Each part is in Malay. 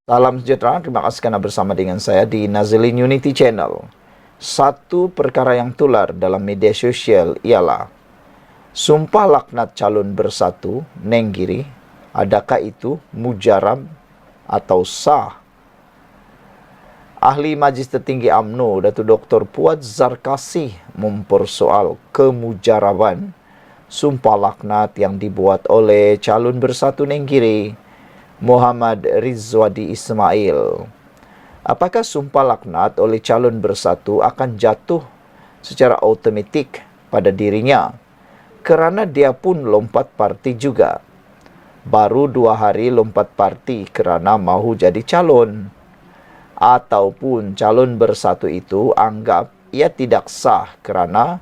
Salam sejahtera, terima kasih karena bersama dengan saya di Nazilin Unity Channel. Satu perkara yang tular dalam media sosial ialah sumpah laknat calon bersatu Nenggiri, adakah itu mujarab atau sah? Ahli Majlis Tertinggi UMNO, Datuk Dr. Puad Zarkasih mempersoal kemujaraban sumpah laknat yang dibuat oleh calon bersatu Nenggiri, Muhammad Rizwadi Ismail. Apakah sumpah laknat oleh calon bersatu akan jatuh secara automatik pada dirinya kerana dia pun lompat parti juga? Baru 2 hari lompat parti kerana mahu jadi calon. Ataupun calon bersatu itu anggap ia tidak sah kerana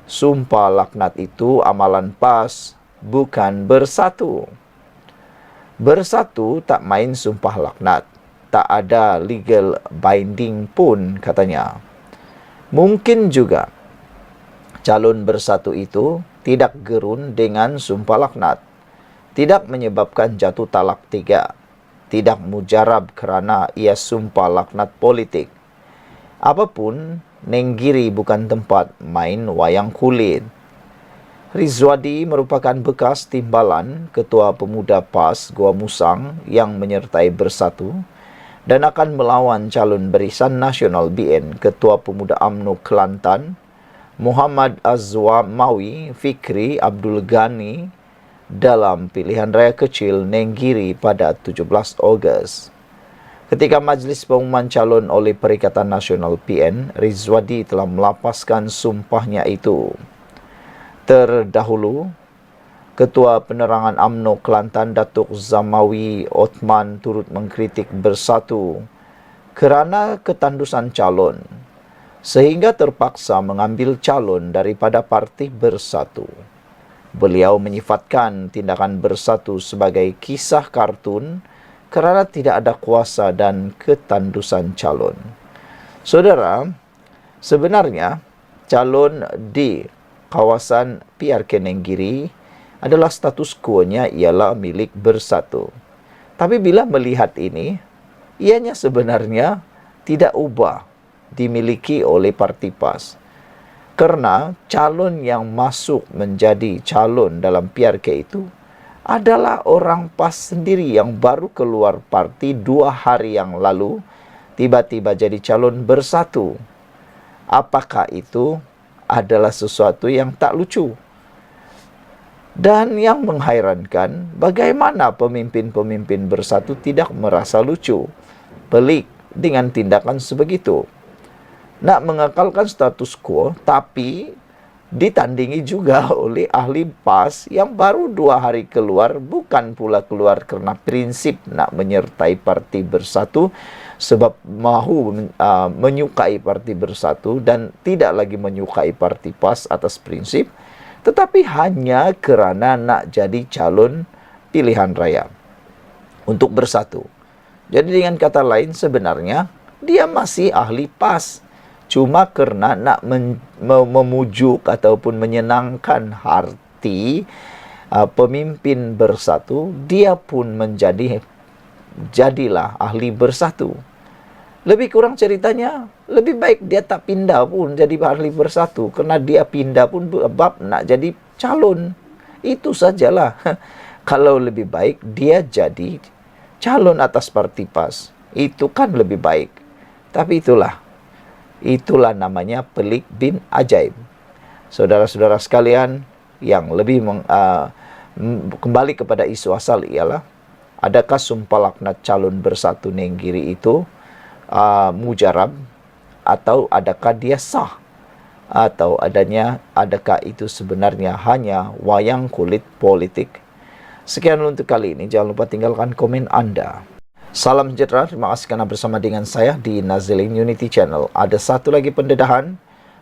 sumpah laknat itu amalan PAS, bukan bersatu. Bersatu tak main sumpah laknat. Tak ada legal binding pun katanya. Mungkin juga calon bersatu itu tidak gerun dengan sumpah laknat. Tidak menyebabkan jatuh talak 3. Tidak mujarab kerana ia sumpah laknat politik. Apapun, Nenggiri bukan tempat main wayang kulit. Rizwadi merupakan bekas timbalan Ketua Pemuda PAS Gua Musang yang menyertai bersatu dan akan melawan calon Barisan Nasional BN Ketua Pemuda UMNO Kelantan Muhammad Azwamawi Fikri Abdul Ghani dalam pilihan raya kecil Nenggiri pada 17 Ogos. Ketika majlis pengumuman calon oleh Perikatan Nasional PN, Rizwadi telah melapaskan sumpahnya itu. Terdahulu, Ketua Penerangan UMNO Kelantan Datuk Zamawi Othman turut mengkritik bersatu kerana ketandusan calon, sehingga terpaksa mengambil calon daripada parti bersatu. Beliau menyifatkan tindakan bersatu sebagai kisah kartun kerana tidak ada kuasa dan ketandusan calon. Saudara, sebenarnya calon di kawasan PRK Nenggiri adalah status quo-nya ialah milik bersatu. Tapi bila melihat ini, ianya sebenarnya tidak ubah dimiliki oleh parti PAS. Kerana calon yang masuk menjadi calon dalam PRK itu adalah orang PAS sendiri yang baru keluar parti 2 hari yang lalu, tiba-tiba jadi calon bersatu. Apakah itu adalah sesuatu yang tak lucu? Dan yang menghairankan, bagaimana pemimpin-pemimpin bersatu tidak merasa lucu, pelik dengan tindakan sebegitu. Nak mengekalkan status quo, tapi ditandingi juga oleh ahli PAS yang baru 2 hari keluar, bukan pula keluar kerana prinsip nak menyertai parti bersatu, sebab mahu menyukai parti bersatu dan tidak lagi menyukai parti PAS atas prinsip, tetapi hanya kerana nak jadi calon pilihan raya untuk bersatu. Jadi dengan kata lain, sebenarnya dia masih ahli PAS, cuma kerana nak memujuk ataupun menyenangkan hati pemimpin bersatu, dia pun jadilah ahli bersatu. Lebih kurang ceritanya, lebih baik dia tak pindah pun jadi ahli bersatu, kerana dia pindah pun bab nak jadi calon. Itu sajalah. Kalau lebih baik dia jadi calon atas parti PAS, itu kan lebih baik. Tapi itulah namanya pelik bin ajaib. Saudara-saudara sekalian, yang lebih kembali kepada isu asal ialah, adakah sumpah laknat calon bersatu Nenggiri itu mujarab, atau adakah dia sah, atau adakah itu sebenarnya hanya wayang kulit politik? Sekian untuk kali ini. Jangan lupa tinggalkan komen Anda. Salam sejahtera, terima kasih kerana bersama dengan saya di Nazilin Unity Channel. Ada satu lagi pendedahan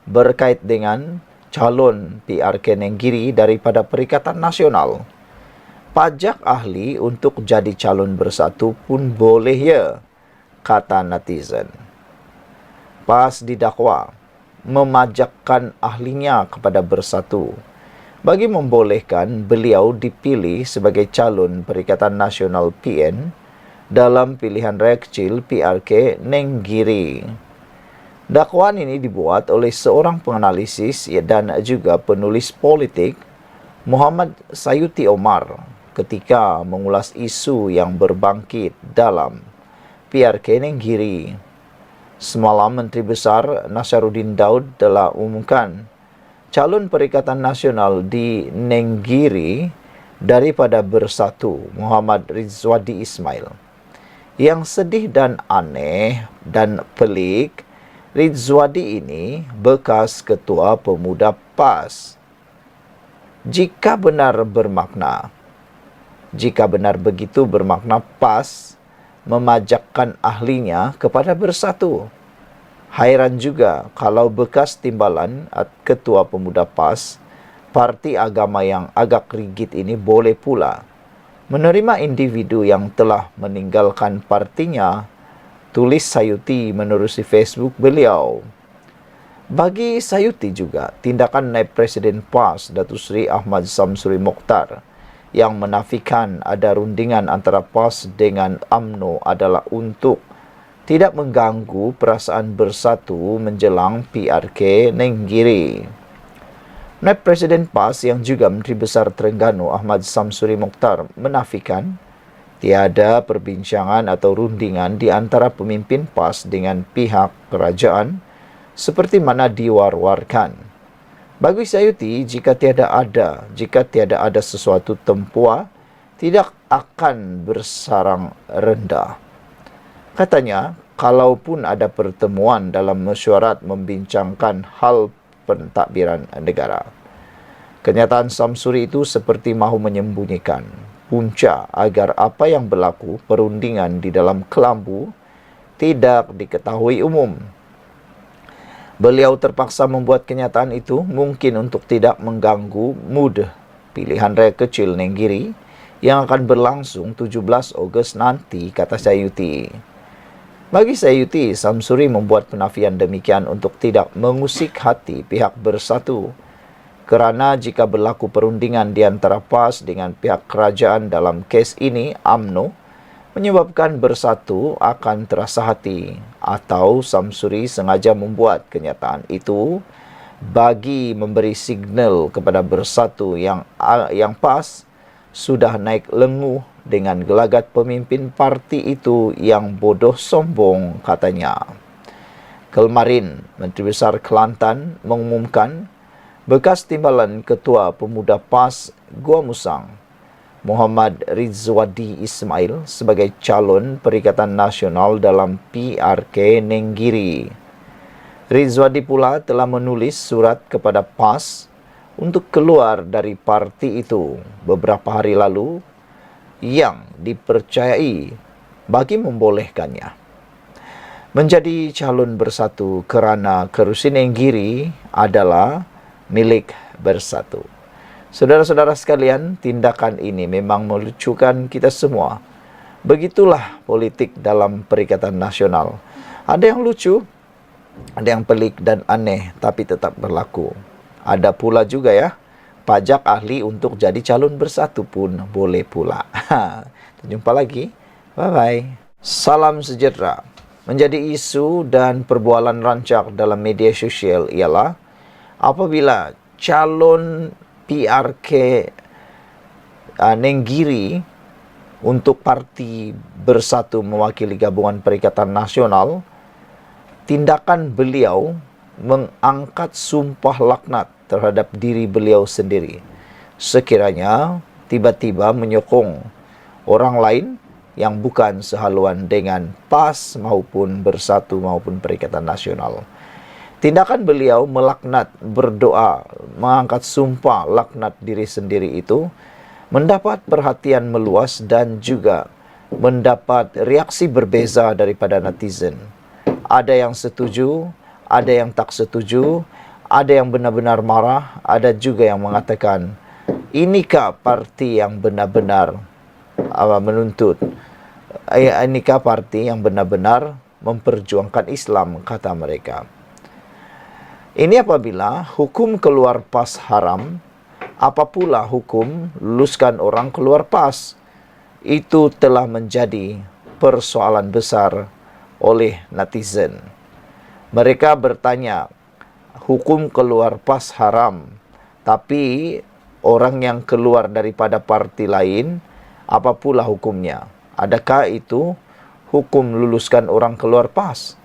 berkait dengan calon PRK Nenggiri daripada Perikatan Nasional. Pajak ahli untuk jadi calon bersatu pun boleh ya, kata netizen. PAS didakwa memajakkan ahlinya kepada bersatu bagi membolehkan beliau dipilih sebagai calon Perikatan Nasional PN dalam pilihan raya kecil PRK Nenggiri. Dakwaan ini dibuat oleh seorang penganalisis dan juga penulis politik, Muhammad Sayuti Omar, ketika mengulas isu yang berbangkit dalam PRK Nenggiri. Semalam Menteri Besar Nasaruddin Daud telah umumkan calon Perikatan Nasional di Nenggiri daripada Bersatu, Muhammad Rizwadi Ismail. Yang sedih dan aneh dan pelik, Rizwadi ini bekas Ketua Pemuda PAS. Jika benar begitu bermakna PAS memajakkan ahlinya kepada Bersatu. Hairan juga kalau bekas timbalan Ketua Pemuda PAS, parti agama yang agak rigid ini boleh pula menerima individu yang telah meninggalkan partinya, tulis Sayuti menerusi Facebook beliau. Bagi Sayuti juga, tindakan Naib Presiden PAS Datuk Seri Ahmad Samsuri Mokhtar yang menafikan ada rundingan antara PAS dengan UMNO adalah untuk tidak mengganggu perasaan Bersatu menjelang PRK Nenggiri. Naib Presiden PAS yang juga Menteri Besar Terengganu Ahmad Samsuri Mokhtar menafikan tiada perbincangan atau rundingan di antara pemimpin PAS dengan pihak kerajaan seperti mana diwar-warkan. Bagi Sayuti, jika tiada ada sesuatu tempua, tidak akan bersarang rendah. Katanya, kalaupun ada pertemuan dalam mesyuarat membincangkan hal pentadbiran negara. Kenyataan Samsuri itu seperti mahu menyembunyikan punca agar apa yang berlaku perundingan di dalam kelambu tidak diketahui umum. Beliau terpaksa membuat kenyataan itu mungkin untuk tidak mengganggu mood pilihan raya kecil Nenggiri yang akan berlangsung 17 Ogos nanti, kata Sayuti. Bagi Sayuti, Samsuri membuat penafian demikian untuk tidak mengusik hati pihak Bersatu. Kerana jika berlaku perundingan di antara PAS dengan pihak kerajaan dalam kes ini, UMNO, menyebabkan Bersatu akan terasa hati. Atau Samsuri sengaja membuat kenyataan itu bagi memberi signal kepada Bersatu yang PAS sudah naik lenguh dengan gelagat pemimpin parti itu yang bodoh sombong, katanya. Kemarin, Menteri Besar Kelantan mengumumkan bekas timbalan Ketua Pemuda PAS Gua Musang, Muhammad Rizwadi Ismail sebagai calon Perikatan Nasional dalam PRK Nenggiri. Rizwadi pula telah menulis surat kepada PAS untuk keluar dari parti itu beberapa hari lalu yang dipercayai bagi membolehkannya menjadi calon Bersatu kerana kerusi Nenggiri adalah milik Bersatu. Saudara-saudara sekalian, tindakan ini memang melucukan kita semua. Begitulah politik dalam Perikatan Nasional. Ada yang lucu, ada yang pelik dan aneh, tapi tetap berlaku. Ada pula juga ya, pajak ahli untuk jadi calon Bersatu pun boleh pula. Jumpa lagi. Bye-bye. Salam sejahtera. Menjadi isu dan perbualan rancak dalam media sosial ialah apabila calon PRK Nenggiri untuk parti Bersatu mewakili gabungan Perikatan Nasional, tindakan beliau mengangkat sumpah laknat terhadap diri beliau sendiri. Sekiranya tiba-tiba menyokong orang lain yang bukan sehaluan dengan PAS maupun Bersatu maupun Perikatan Nasional. Tindakan beliau melaknat, berdoa, mengangkat sumpah laknat diri sendiri itu mendapat perhatian meluas dan juga mendapat reaksi berbeza daripada netizen. Ada yang setuju, ada yang tak setuju, ada yang benar-benar marah, ada juga yang mengatakan, inikah parti yang benar-benar menuntut? Inikah parti yang benar-benar memperjuangkan Islam, kata mereka. Ini apabila hukum keluar PAS haram, apa pula hukum luluskan orang keluar PAS? Itu telah menjadi persoalan besar oleh netizen. Mereka bertanya, hukum keluar PAS haram, tapi orang yang keluar daripada parti lain, apa pula hukumnya? Adakah itu hukum luluskan orang keluar PAS?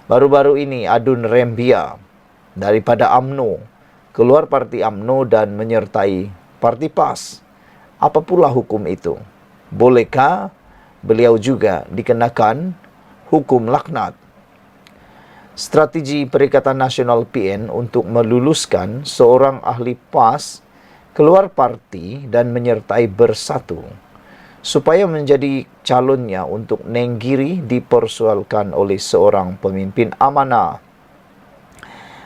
Baru-baru ini Adun Rembia daripada UMNO keluar parti UMNO dan menyertai parti PAS. Apa pula hukum itu? Bolehkah beliau juga dikenakan hukum laknat? Strategi Perikatan Nasional PN untuk meluluskan seorang ahli PAS keluar parti dan menyertai Bersatu supaya menjadi calonnya untuk Nenggiri dipersoalkan oleh seorang pemimpin amanah.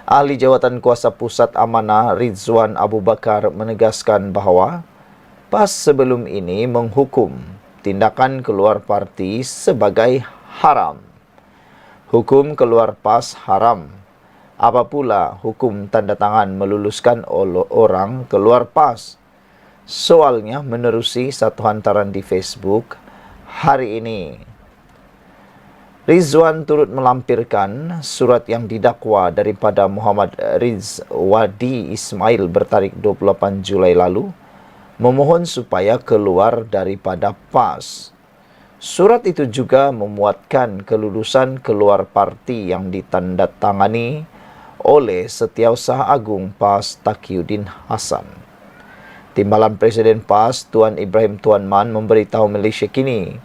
Ahli Jawatan Kuasa Pusat Amanah Rizwan Abu Bakar menegaskan bahawa PAS sebelum ini menghukum tindakan keluar parti sebagai haram. Hukum keluar PAS haram. Apa pula hukum tanda tangan meluluskan orang keluar PAS? Soalnya menerusi satu hantaran di Facebook hari ini. Rizwan turut melampirkan surat yang didakwa daripada Muhammad Rizwadi Ismail bertarikh 28 Julai lalu, memohon supaya keluar daripada PAS. Surat itu juga memuatkan kelulusan keluar parti yang ditandatangani oleh Setiausaha Agung PAS Taqiyuddin Hasan. Timbalan Presiden PAS Tuan Ibrahim Tuan Man memberitahu Malaysia Kini,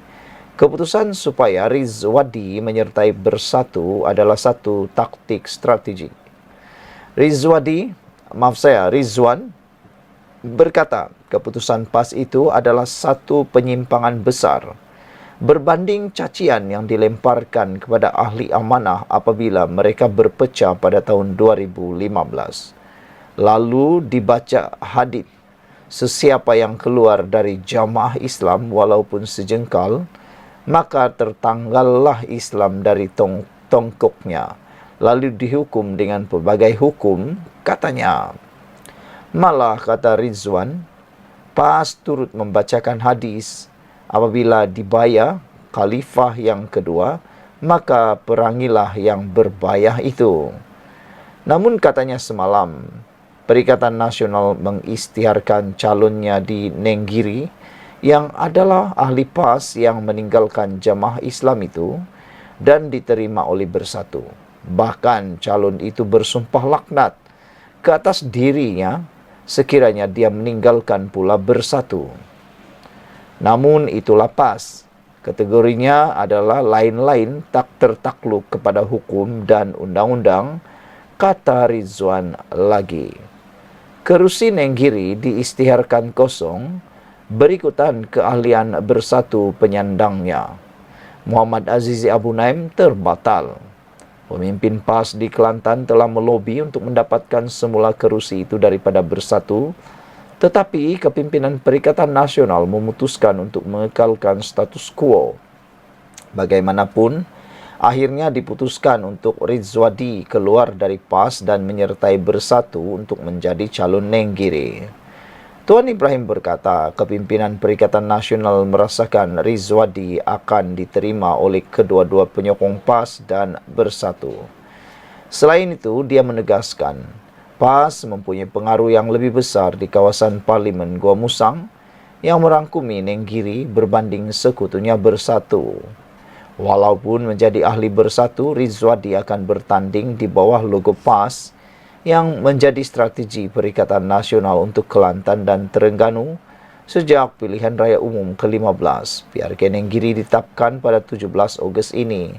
keputusan supaya Rizwadi menyertai Bersatu adalah satu taktik strategi. Rizwan berkata, keputusan PAS itu adalah satu penyimpangan besar berbanding cacian yang dilemparkan kepada ahli amanah apabila mereka berpecah pada tahun 2015. Lalu dibaca hadith, sesiapa yang keluar dari jamaah Islam walaupun sejengkal, maka tertanggallah Islam dari tongkoknya, lalu dihukum dengan pelbagai hukum, katanya. Malah, kata Rizwan, PAS turut membacakan hadis, apabila dibayar khalifah yang kedua, maka perangilah yang berbayah itu. Namun katanya semalam, Perikatan Nasional mengisytiharkan calonnya di Nenggiri yang adalah ahli PAS yang meninggalkan jamaah Islam itu dan diterima oleh Bersatu. Bahkan calon itu bersumpah laknat ke atas dirinya sekiranya dia meninggalkan pula Bersatu. Namun itulah PAS. Kategorinya adalah lain-lain tak tertakluk kepada hukum dan undang-undang, kata Rizwan lagi. Kerusi Nenggiri diisytiharkan kosong berikutan keahlian Bersatu penyandangnya. Muhammad Azizi Abu Naim terbatal. Pemimpin PAS di Kelantan telah melobi untuk mendapatkan semula kerusi itu daripada Bersatu, tetapi kepimpinan Perikatan Nasional memutuskan untuk mengekalkan status quo. Bagaimanapun, akhirnya diputuskan untuk Rizwadi keluar dari PAS dan menyertai Bersatu untuk menjadi calon Nenggiri. Tuan Ibrahim berkata, kepimpinan Perikatan Nasional merasakan Rizwadi akan diterima oleh kedua-dua penyokong PAS dan Bersatu. Selain itu, dia menegaskan, PAS mempunyai pengaruh yang lebih besar di kawasan Parlimen Gua Musang yang merangkumi Nenggiri berbanding sekutunya Bersatu. Walaupun menjadi ahli Bersatu, Rizwadi akan bertanding di bawah logo PAS yang menjadi strategi Perikatan Nasional untuk Kelantan dan Terengganu sejak pilihan raya umum ke-15 PRK Nenggiri ditetapkan pada 17 Ogos ini.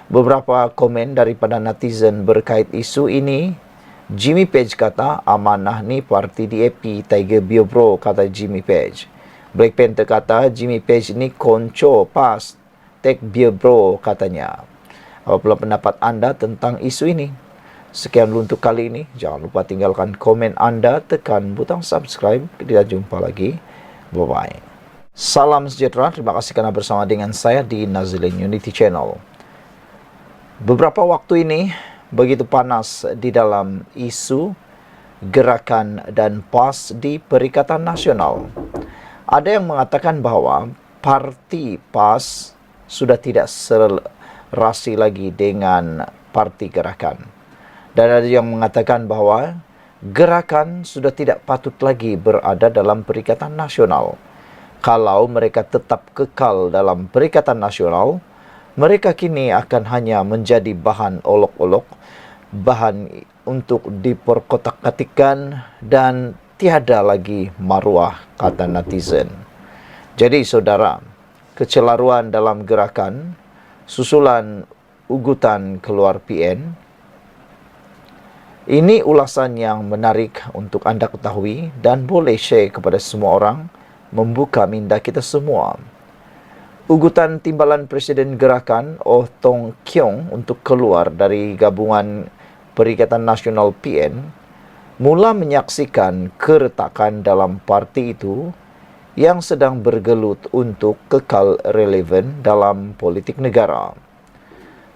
Beberapa komen daripada netizen berkait isu ini. Jimmy Page kata, amanah ni parti DAP Tiger Biobro, kata Jimmy Page. Black Panther kata, Jimmy Page ni konco PAS Tek Biobro, katanya. Apa pula pendapat anda tentang isu ini? Sekian dulu untuk kali ini. Jangan lupa tinggalkan komen anda, tekan butang subscribe. Kita jumpa lagi. Bye-bye. Salam sejahtera. Terima kasih kerana bersama dengan saya di Nazilin Unity Channel. Beberapa waktu ini begitu panas di dalam isu gerakan dan PAS di Perikatan Nasional. Ada yang mengatakan bahawa parti PAS sudah tidak serasi lagi dengan parti Gerakan. Dan ada yang mengatakan bahwa Gerakan sudah tidak patut lagi berada dalam Perikatan Nasional. Kalau mereka tetap kekal dalam Perikatan Nasional, mereka kini akan hanya menjadi bahan olok-olok, bahan untuk diperkotak-katikkan, dan tiada lagi maruah, kata netizen. Jadi saudara, kecelaruan dalam Gerakan, susulan ugutan keluar PN, ini ulasan yang menarik untuk anda ketahui dan boleh share kepada semua orang, membuka minda kita semua. Ugutan timbalan Presiden Gerakan Oh Tong Kiong untuk keluar dari gabungan Perikatan Nasional PN mula menyaksikan keretakan dalam parti itu yang sedang bergelut untuk kekal relevan dalam politik negara.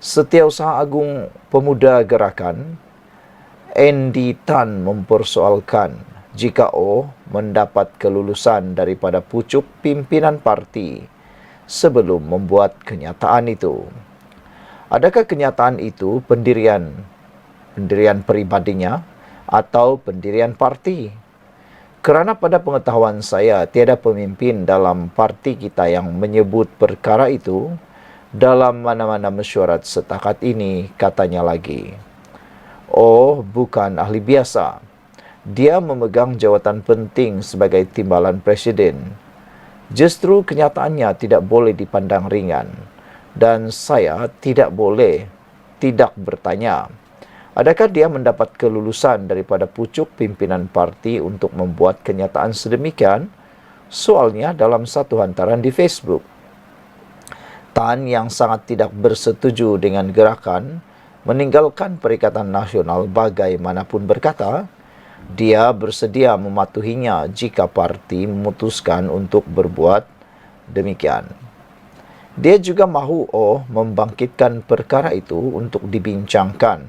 Setiausaha Agung Pemuda Gerakan, Andy Tan, mempersoalkan jika Oh mendapat kelulusan daripada pucuk pimpinan parti sebelum membuat kenyataan itu. Adakah kenyataan itu pendirian peribadinya atau pendirian parti? Kerana pada pengetahuan saya, tiada pemimpin dalam parti kita yang menyebut perkara itu dalam mana-mana mesyuarat setakat ini, katanya lagi. Oh, bukan ahli biasa. Dia memegang jawatan penting sebagai timbalan presiden. Justru kenyataannya tidak boleh dipandang ringan, dan saya tidak boleh tidak bertanya, adakah dia mendapat kelulusan daripada pucuk pimpinan parti untuk membuat kenyataan sedemikian? Soalnya dalam satu hantaran di Facebook. Tan yang sangat tidak bersetuju dengan Gerakan meninggalkan Perikatan Nasional bagaimanapun berkata, dia bersedia mematuhinya jika parti memutuskan untuk berbuat demikian. Dia juga mahu membangkitkan perkara itu untuk dibincangkan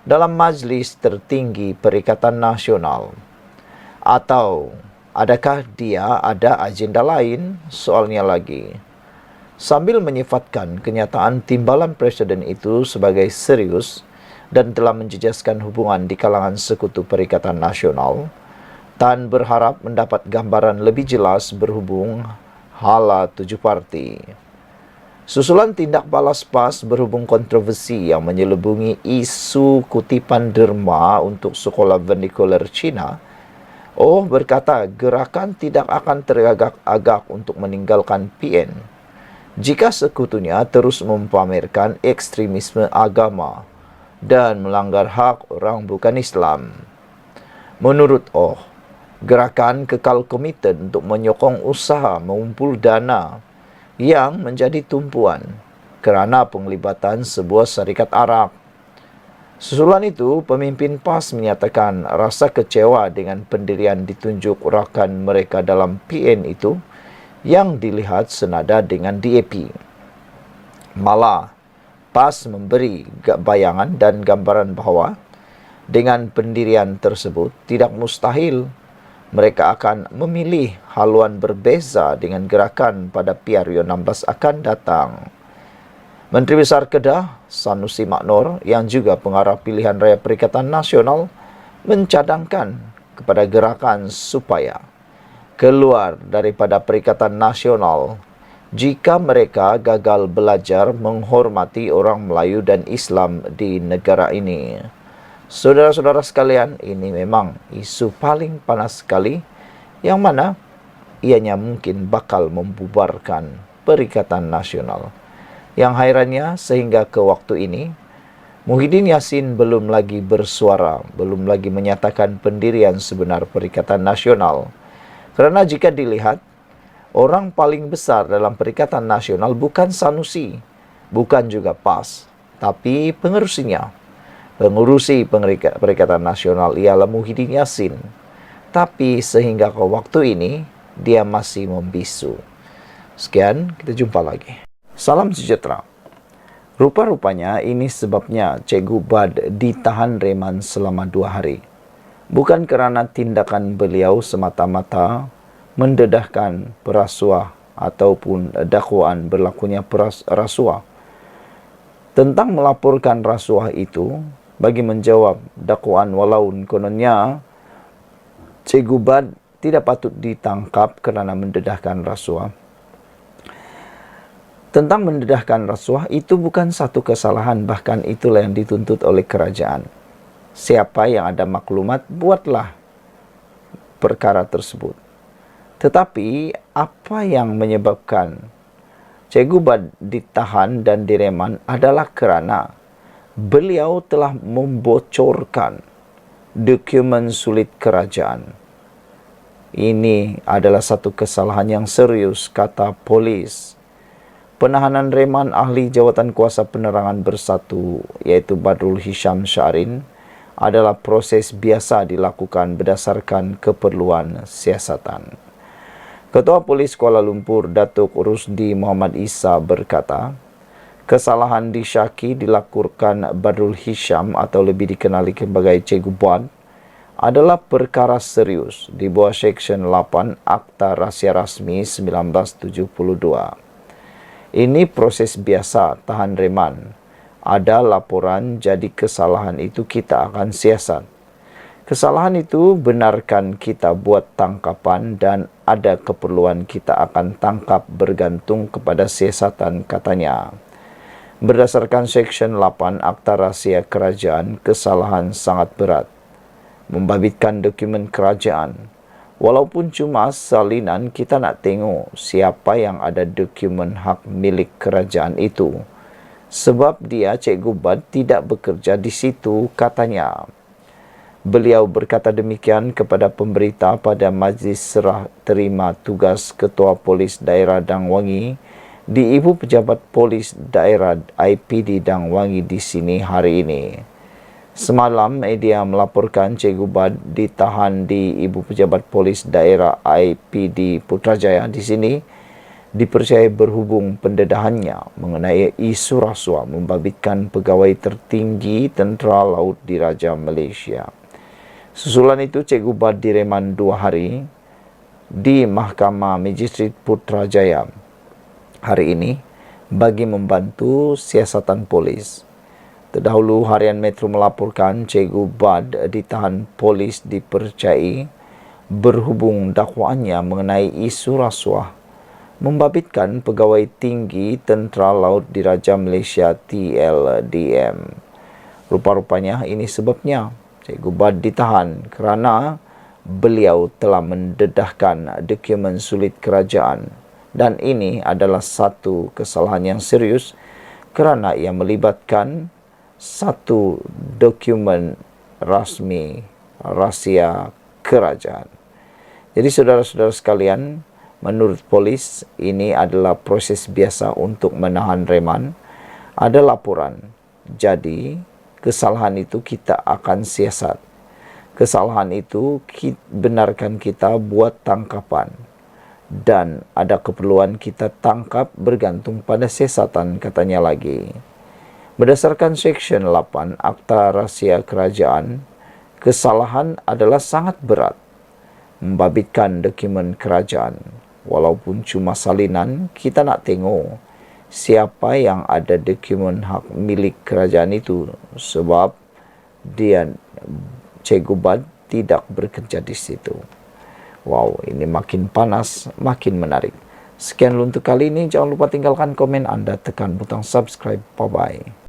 dalam majlis tertinggi Perikatan Nasional. Atau adakah dia ada agenda lain? Soalnya lagi. Sambil menyifatkan kenyataan timbalan presiden itu sebagai serius dan telah menjejaskan hubungan di kalangan sekutu Perikatan Nasional, Tan berharap mendapat gambaran lebih jelas berhubung hala 7 parti. Susulan tindak balas PAS berhubung kontroversi yang menyelubungi isu kutipan derma untuk sekolah vernacular Cina, berkata Gerakan tidak akan teragak-agak untuk meninggalkan PN jika sekutunya terus mempamerkan ekstremisme agama dan melanggar hak orang bukan Islam. Menurut Gerakan kekal komited untuk menyokong usaha mengumpul dana yang menjadi tumpuan kerana penglibatan sebuah syarikat Arab. Susulan itu, pemimpin PAS menyatakan rasa kecewa dengan pendirian ditunjuk rakan mereka dalam PN itu yang dilihat senada dengan DAP. Malah, PAS memberi bayangan dan gambaran bahawa dengan pendirian tersebut tidak mustahil mereka akan memilih haluan berbeza dengan Gerakan pada PRU 16 akan datang. Menteri Besar Kedah, Sanusi Maknor, yang juga pengarah pilihan raya Perikatan Nasional, mencadangkan kepada Gerakan supaya keluar daripada Perikatan Nasional jika mereka gagal belajar menghormati orang Melayu dan Islam di negara ini. Saudara-saudara sekalian, ini memang isu paling panas sekali yang mana ianya mungkin bakal membubarkan Perikatan Nasional. Yang hairannya sehingga ke waktu ini, Muhyiddin Yassin belum lagi bersuara, belum lagi menyatakan pendirian sebenar Perikatan Nasional. Kerana jika dilihat, orang paling besar dalam Perikatan Nasional bukan Sanusi, bukan juga PAS, tapi pengerusinya. Pengurusi Perikatan Nasional ialah Muhyiddin Yassin. Tapi sehingga ke waktu ini, dia masih membisu. Sekian, kita jumpa lagi. Salam sejahtera. Rupa-rupanya ini sebabnya Cikgu Bad ditahan reman selama 2 hari. Bukan kerana tindakan beliau semata-mata mendedahkan perasuah ataupun dakwaan berlakunya rasuah. Tentang melaporkan rasuah itu, bagi menjawab dakwaan walau kononnya Cikgu Bad tidak patut ditangkap kerana mendedahkan rasuah. Tentang mendedahkan rasuah itu bukan satu kesalahan, bahkan itulah yang dituntut oleh kerajaan. Siapa yang ada maklumat, buatlah perkara tersebut. Tetapi apa yang menyebabkan Cikgu Bad ditahan dan direman adalah kerana beliau telah membocorkan dokumen sulit kerajaan. Ini adalah satu kesalahan yang serius, kata polis. Penahanan reman ahli Jawatan Kuasa Penerangan Bersatu, iaitu Badrul Hisham Syahrin, adalah proses biasa dilakukan berdasarkan keperluan siasatan. Ketua Polis Kuala Lumpur, Datuk Rusdi Muhammad Isa berkata, kesalahan disyaki dilakukan Badrul Hisham atau lebih dikenali sebagai Cikgu Bad adalah perkara serius di bawah Seksyen 8 Akta Rahsia Rasmi 1972. Ini proses biasa tahan reman. Ada laporan, jadi kesalahan itu kita akan siasat. Kesalahan itu benarkan kita buat tangkapan dan ada keperluan kita akan tangkap bergantung kepada siasatan, katanya. Berdasarkan Seksyen 8 Akta Rahsia Kerajaan, kesalahan sangat berat. Membabitkan dokumen kerajaan. Walaupun cuma salinan, kita nak tengok siapa yang ada dokumen hak milik kerajaan itu. Sebab dia, Cikgu Bad, tidak bekerja di situ, katanya. Beliau berkata demikian kepada pemberita pada majlis serah terima tugas Ketua Polis Daerah Dang Wangi di Ibu Pejabat Polis Daerah IPD Dang Wangi di sini hari ini. Semalam, media melaporkan Cikgu Bad ditahan di Ibu Pejabat Polis Daerah IPD Putrajaya di sini dipercayai berhubung pendedahannya mengenai isu rasuah membabitkan pegawai tertinggi Tentera Laut Diraja Malaysia. Susulan itu, Cikgu Bad direman 2 hari di Mahkamah Magistrat Putrajaya hari ini bagi membantu siasatan polis. Terdahulu, Harian Metro melaporkan Cikgu Bad ditahan polis dipercayai berhubung dakwaannya mengenai isu rasuah membabitkan pegawai tinggi Tentera Laut Diraja Malaysia TLDM. Rupa-rupanya ini sebabnya Cikgu Bad ditahan kerana beliau telah mendedahkan dokumen sulit kerajaan dan ini adalah satu kesalahan yang serius kerana ia melibatkan satu dokumen rasmi rahsia kerajaan. Jadi saudara-saudara sekalian, menurut polis ini adalah proses biasa untuk menahan reman. Ada laporan. Jadi kesalahan itu kita akan siasat. Kesalahan itu benarkan kita buat tangkapan. Dan ada keperluan kita tangkap bergantung pada siasatan, katanya lagi. Berdasarkan Seksyen 8 Akta Rahsia Kerajaan, kesalahan adalah sangat berat. Membabitkan dokumen kerajaan. Walaupun cuma salinan, kita nak tengok siapa yang ada dokumen hak milik kerajaan itu. Sebab dia, Cikgu Bad, tidak bekerja di situ. Wow, ini makin panas, makin menarik. Sekian untuk kali ini. Jangan lupa tinggalkan komen Anda, tekan butang subscribe. Bye-bye.